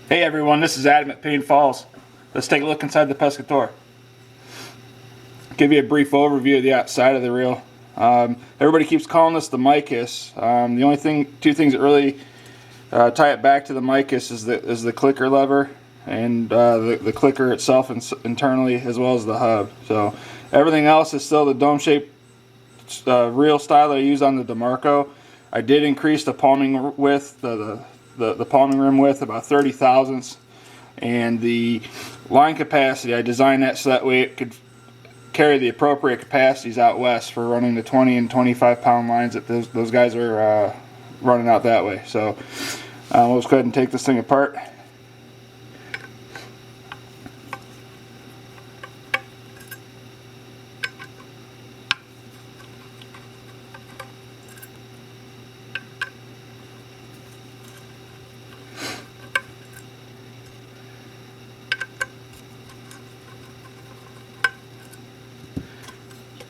Hey everyone, this is Adam at Paine Falls. Let's take a look inside the Pescatore. Give you a brief overview of the outside of the reel. Everybody keeps calling this the Micus. The only two things that really tie it back to the Micus is the clicker lever and the clicker itself internally, as well as the hub. So everything else is still the dome-shaped reel style that I use on the DeMarco. I did increase the palming width, the palming rim width about 30 thousandths, and the line capacity, I designed that so that way it could carry the appropriate capacities out west for running the 20 and 25 pound lines that those guys are running out that way. So let's go ahead and take this thing apart.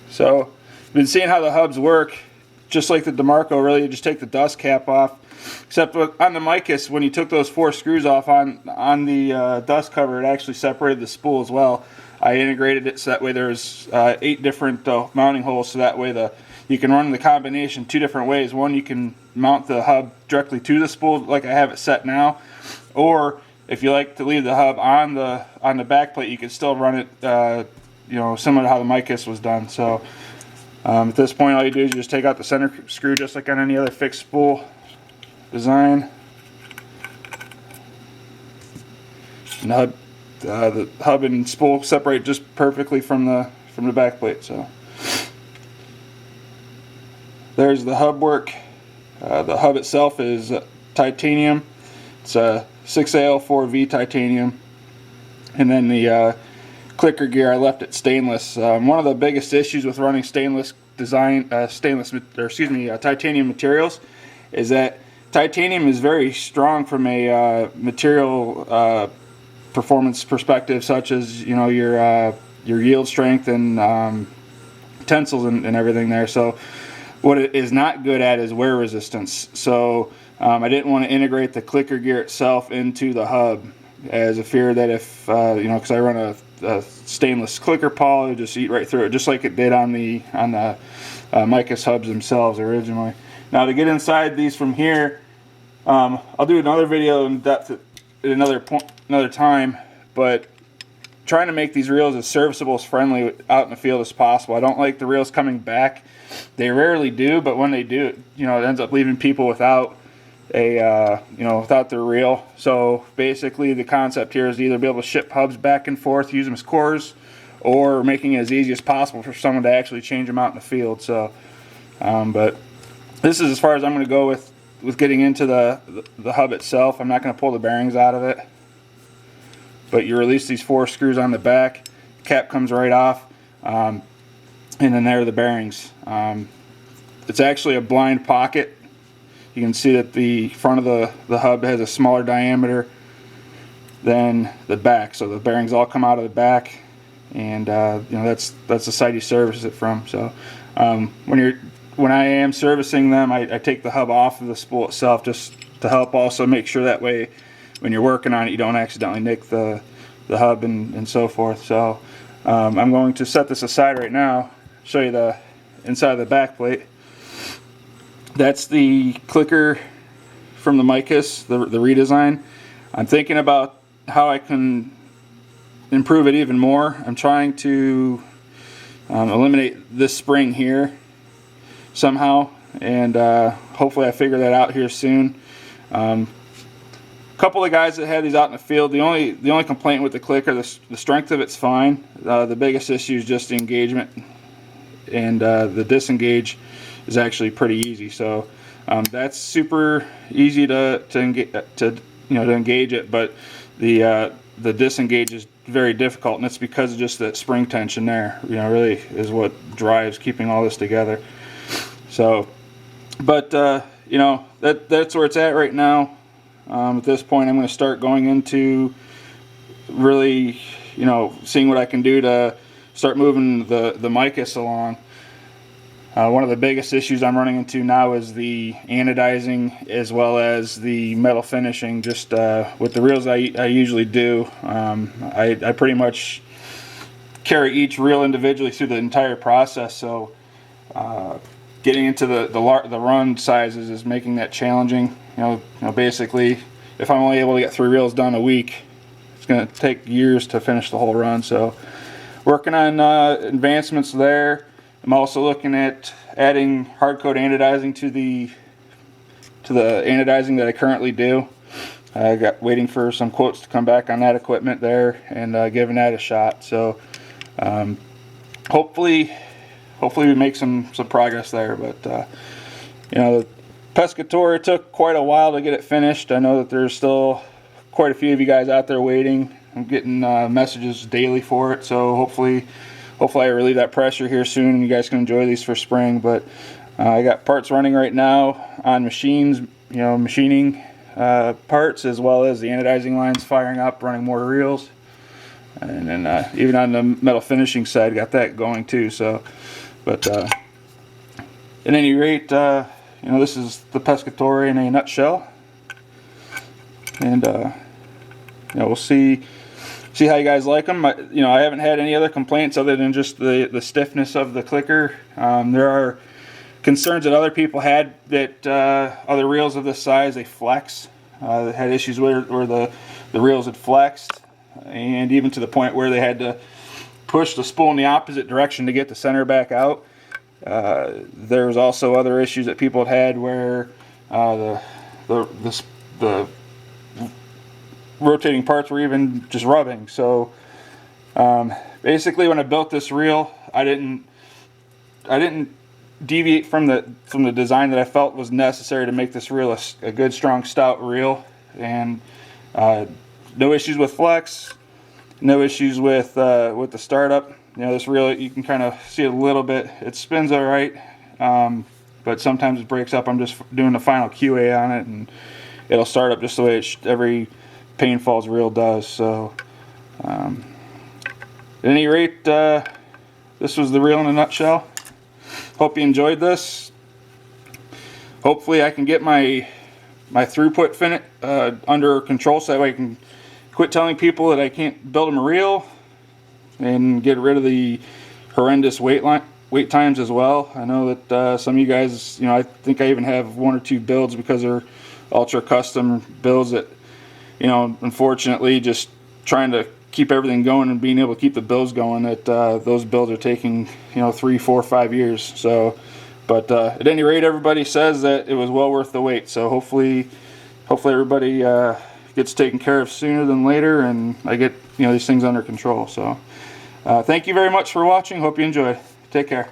So, I've been seeing how the hubs work, just like the DeMarco. Really, you just take the dust cap off. Except on the Micus, when you took those 4 screws off on the dust cover, it actually separated the spool as well. I integrated it so that way there's 8 different mounting holes, so that way you can run the combination 2 different ways. One, you can mount the hub directly to the spool like I have it set now, or if you like to leave the hub on the back plate, you can still run it similar to how the Micus was done. So at this point, all you do is you just take out the center screw just like on any other fixed spool design. And the hub and spool separate just perfectly from the back plate. So there's the hub work. The hub itself is titanium. It's a 6AL4V titanium, and then the clicker gear, I left it stainless. One of the biggest issues with running titanium materials is that titanium is very strong from a material performance perspective, such as your yield strength and tensils and everything there. So what it is not good at is wear resistance. So I didn't want to integrate the clicker gear itself into the hub, as a fear that if because I run a stainless clicker pawl, it would just eat right through it, just like it did on the Micus hubs themselves originally. Now, to get inside these from here, I'll do another video in depth at another time, but trying to make these reels as serviceable, as friendly out in the field as possible. I don't like the reels coming back. They rarely do, but when they do, it ends up leaving people without without their reel. So basically the concept here is to either be able to ship hubs back and forth, use them as cores, or making it as easy as possible for someone to actually change them out in the field. So but this is as far as I'm going to go with getting into the hub itself. I'm not going to pull the bearings out of it, but you release these 4 screws on the back, cap comes right off, and then there are the bearings. It's actually a blind pocket. You can see that the front of the hub has a smaller diameter than the back, so the bearings all come out of the back, and that's the side you service it from. So when I am servicing them, I take the hub off of the spool itself, just to help also make sure that way when you're working on it you don't accidentally nick the hub and so forth. So I'm going to set this aside right now, show you the inside of the back plate. That's the clicker from the Micus, the redesign. I'm thinking about how I can improve it even more. I'm trying to eliminate this spring here somehow, and hopefully I figure that out here soon. A couple of guys that had these out in the field, the only complaint with the clicker, the strength of it's fine. The biggest issue is just the engagement, and the disengage is actually pretty easy. So that's super easy to engage it, but the disengage is very difficult, and it's because of just that spring tension there. Really is what drives keeping all this together. So, but that's where it's at right now. At this point, I'm going to start going into really, seeing what I can do to start moving the Micus along. One of the biggest issues I'm running into now is the anodizing as well as the metal finishing. Just with the reels I usually do, I pretty much carry each reel individually through the entire process. So getting into the run sizes is making that challenging. Basically, if I'm only able to get 3 reels done a week, it's going to take years to finish the whole run. So working on advancements there. I'm also looking at adding hard coat anodizing to the anodizing that I currently do. I got waiting for some quotes to come back on that equipment there, and giving that a shot. So hopefully we make some progress there. But the Pescatore took quite a while to get it finished. I know that there's still quite a few of you guys out there waiting. I'm getting messages daily for it, so hopefully I relieve that pressure here soon and you guys can enjoy these for spring. But I got parts running right now on machines, machining parts, as well as the anodizing lines firing up, running more reels. And then even on the metal finishing side, got that going too. So, but at any rate, this is the Pescatore in a nutshell. And we'll see how you guys like them. I haven't had any other complaints other than just the stiffness of the clicker. There are concerns that other people had that other reels of this size, they flex. They had issues where the reels had flexed, and even to the point where they had to push the spool in the opposite direction to get the center back out. There was also other issues that people had where the rotating parts were even just rubbing. So basically, when I built this reel, I didn't deviate from the design that I felt was necessary to make this reel a good, strong, stout reel. And no issues with flex, no issues with the startup. This reel, you can kind of see it a little bit. It spins all right, but sometimes it breaks up. I'm just doing the final QA on it, and it'll start up just the way every Paine Falls reel does. So at any rate, this was the reel in a nutshell. Hope you enjoyed this. Hopefully I can get my throughput under control, so that way I can quit telling people that I can't build them a reel, and get rid of the horrendous wait times as well. I know that some of you guys, I think I even have 1 or 2 builds because they're ultra custom builds that, unfortunately, just trying to keep everything going and being able to keep the builds going, that those builds are taking 3, 4, 5 years. So, but at any rate, everybody says that it was well worth the wait. So hopefully everybody gets taken care of sooner than later, and I get these things under control. So thank you very much for watching. Hope you enjoyed. Take care.